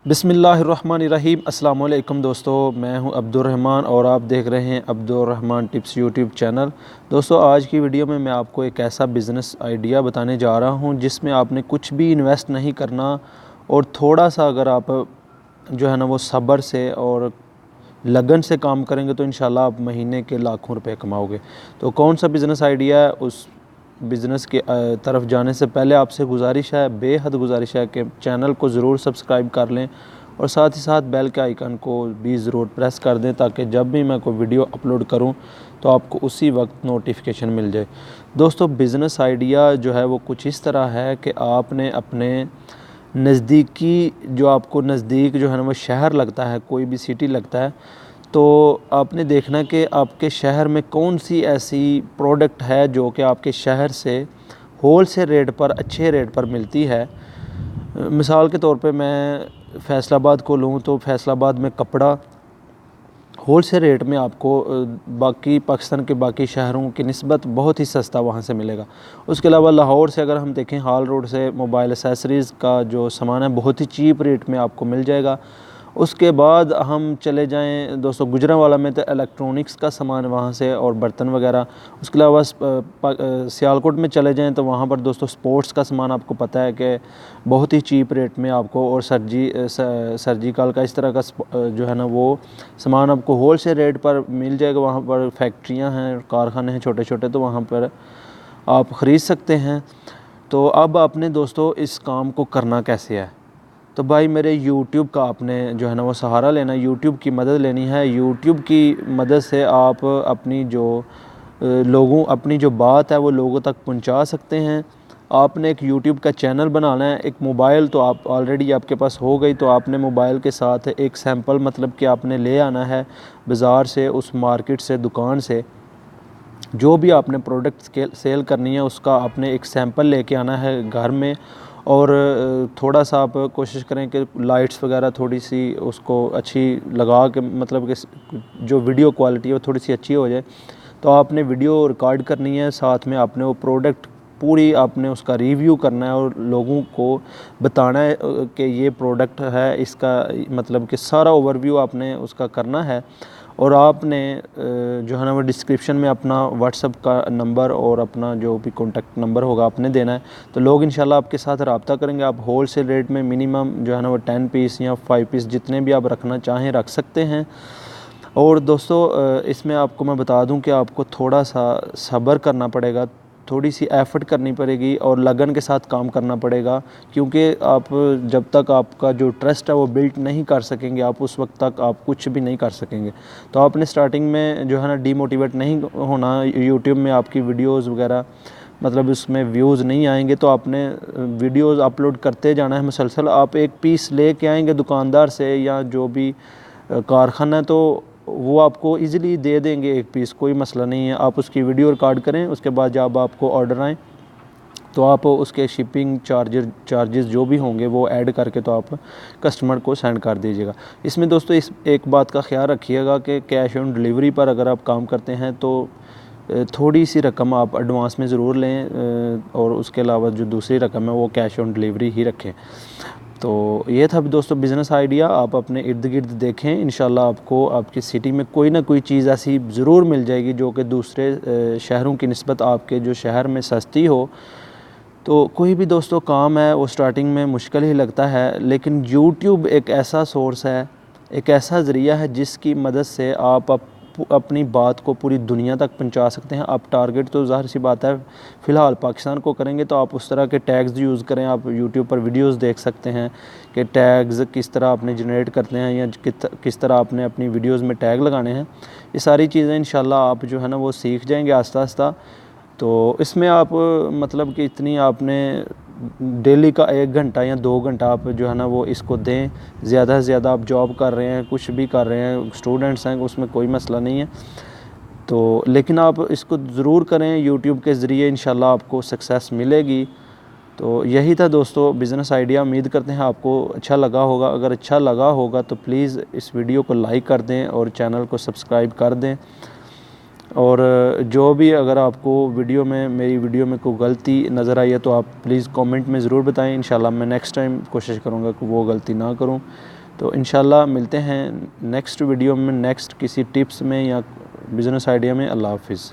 बिस्मिल्लाहिर्रहमानिर्रहीम। अस्सलाम ओ अलैकुम दोस्तों, मैं हूं अब्दुल और आप देख रहे हैं अब्दुल टिप्स यूट्यूब चैनल। दोस्तों, आज की वीडियो में मैं आपको एक ऐसा बिज़नेस आइडिया बताने जा रहा हूं जिसमें आपने कुछ भी इन्वेस्ट नहीं करना और थोड़ा सा अगर आप जो है ना वो सब्र से और लगन से काम करेंगे तो इंशाल्लाह आप महीने के लाखों रुपए कमाओगे। तो कौन सा बिज़नेस आइडिया है, उस बिज़नेस के तरफ जाने से पहले आपसे गुजारिश है, बेहद गुजारिश है कि चैनल को ज़रूर सब्सक्राइब कर लें और साथ ही साथ बेल के आइकन को भी ज़रूर प्रेस कर दें ताकि जब भी मैं कोई वीडियो अपलोड करूं तो आपको उसी वक्त नोटिफिकेशन मिल जाए। दोस्तों, बिज़नेस आइडिया जो है वो कुछ इस तरह है कि आपने अपने नज़दीकी, जो आपको नज़दीक जो है ना वो शहर लगता है, कोई भी सिटी लगता है, तो आपने देखना कि आपके शहर में कौन सी ऐसी प्रोडक्ट है जो कि आपके शहर से होल सेल रेट पर, अच्छे रेट पर मिलती है। मिसाल के तौर पे मैं फ़ैसलाबाद को लूँ तो फ़ैसलाबाद में कपड़ा होल सेल रेट में आपको बाकी पाकिस्तान के बाकी शहरों की निस्बत बहुत ही सस्ता वहाँ से मिलेगा। उसके अलावा लाहौर से अगर हम देखें, हाल रोड से मोबाइल एसेसरीज़ का जो सामान है बहुत ही चीप रेट में आपको मिल जाएगा। उसके बाद हम चले जाएं दोस्तों गुजरांवाला में, तो इलेक्ट्रॉनिक्स का सामान वहाँ से और बर्तन वगैरह। उसके अलावा सियालकोट में चले जाएं तो वहाँ पर दोस्तों स्पोर्ट्स का सामान आपको पता है कि बहुत ही चीप रेट में आपको, और सर्जिकल का इस तरह का जो है ना वो सामान आपको होल सेल रेट पर मिल जाएगा। वहाँ पर फैक्ट्रियाँ हैं, कारखाने हैं छोटे छोटे, तो वहाँ पर आप ख़रीद सकते हैं। तो अब आपने दोस्तों इस काम को करना कैसे है, तो भाई मेरे YouTube का आपने जो है ना वो सहारा लेना, YouTube की मदद लेनी है। YouTube की मदद से आप अपनी जो बात है वो लोगों तक पहुंचा सकते हैं। आपने एक YouTube का चैनल बनाना है। एक मोबाइल तो आप ऑलरेडी आपके पास हो गई, तो आपने मोबाइल के साथ एक सैंपल, मतलब कि आपने ले आना है बाज़ार से, उस मार्केट से, दुकान से, जो भी आपने प्रोडक्ट सेल करनी है उसका आपने एक सैंपल लेके आना है घर में। और थोड़ा सा आप कोशिश करें कि लाइट्स वगैरह थोड़ी सी उसको अच्छी लगा के, मतलब कि जो वीडियो क्वालिटी है वो थोड़ी सी अच्छी हो जाए। तो आपने वीडियो रिकॉर्ड करनी है, साथ में आपने वो प्रोडक्ट पूरी आपने उसका रिव्यू करना है और लोगों को बताना है कि ये प्रोडक्ट है, इसका मतलब कि सारा ओवरव्यू आपने उसका करना है। और आपने जो है ना वो डिस्क्रिप्शन में अपना व्हाट्सअप का नंबर और अपना जो भी कॉन्टैक्ट नंबर होगा आपने देना है, तो लोग इंशाल्लाह आपके साथ रब्ता करेंगे। आप होल सेल रेट में मिनिमम जो है ना वो 10 पीस या 5 पीस जितने भी आप रखना चाहें रख सकते हैं। और दोस्तों, इसमें आपको मैं बता दूं कि आपको थोड़ा सा सब्र करना पड़ेगा, थोड़ी सी एफ़र्ट करनी पड़ेगी और लगन के साथ काम करना पड़ेगा, क्योंकि आप जब तक आपका जो ट्रस्ट है वो बिल्ड नहीं कर सकेंगे, आप उस वक्त तक आप कुछ भी नहीं कर सकेंगे। तो आपने स्टार्टिंग में जो है ना डीमोटिवेट नहीं होना। यूट्यूब में आपकी वीडियोज़ वगैरह, मतलब उसमें व्यूज़ नहीं आएंगे, तो आपने वीडियोज़ अपलोड करते जाना है मुसलसल। आप एक पीस ले के आएँगे दुकानदार से या जो भी कारखाना है, तो वो आपको इजीली दे देंगे एक पीस, कोई मसला नहीं है। आप उसकी वीडियो रिकॉर्ड करें, उसके बाद जब आपको ऑर्डर आए तो आप उसके शिपिंग चार्जेस जो भी होंगे वो ऐड करके तो आप कस्टमर को सेंड कर दीजिएगा। इसमें दोस्तों इस एक बात का ख्याल रखिएगा कि कैश ऑन डिलीवरी पर अगर आप काम करते हैं तो थोड़ी सी रकम आप एडवांस में ज़रूर लें, और उसके अलावा जो दूसरी रकम है वो कैश ऑन डिलीवरी ही रखें। तो ये था दोस्तों बिज़नेस आइडिया। आप अपने इर्द गिर्द देखें, इंशाल्लाह आपको आपकी सिटी में कोई ना कोई चीज़ ऐसी ज़रूर मिल जाएगी जो कि दूसरे शहरों की निस्बत आपके जो शहर में सस्ती हो। तो कोई भी दोस्तों काम है वो स्टार्टिंग में मुश्किल ही लगता है, लेकिन यूट्यूब एक ऐसा सोर्स है, एक ऐसा ज़रिया है जिसकी मदद से आप अपनी बात को पूरी दुनिया तक पहुंचा सकते हैं। आप टारगेट तो ज़ाहिर सी बात है फ़िलहाल पाकिस्तान को करेंगे, तो आप उस तरह के टैग्स यूज़ करें। आप यूट्यूब पर वीडियोस देख सकते हैं कि टैग्स किस तरह आपने जनरेट करते हैं या किस तरह आपने अपनी वीडियोस में टैग लगाने हैं। ये सारी चीज़ें इंशाल्लाह आप जो है ना वो सीख जाएंगे आस्ता आस्ता। तो इसमें आप मतलब कि इतनी आपने डेली का 1 घंटा या 2 घंटा आप जो है ना वो इसको दें। ज़्यादा से ज़्यादा आप जॉब कर रहे हैं, कुछ भी कर रहे हैं, स्टूडेंट्स हैं, उसमें कोई मसला नहीं है। तो लेकिन आप इसको ज़रूर करें, यूट्यूब के ज़रिए इंशाल्लाह आपको सक्सेस मिलेगी। तो यही था दोस्तों बिज़नेस आइडिया। उम्मीद करते हैं आपको अच्छा लगा होगा। अगर अच्छा लगा होगा तो प्लीज़ इस वीडियो को लाइक कर दें और चैनल को सब्सक्राइब कर दें। और जो भी अगर आपको वीडियो में मेरी वीडियो में कोई गलती नज़र आई है तो आप प्लीज़ कमेंट में ज़रूर बताएं। इंशाल्लाह मैं नेक्स्ट टाइम कोशिश करूँगा कि वो गलती ना करूँ। तो इंशाल्लाह मिलते हैं नेक्स्ट वीडियो में, नेक्स्ट किसी टिप्स में या बिज़नेस आइडिया में। अल्लाह हाफ़िज़।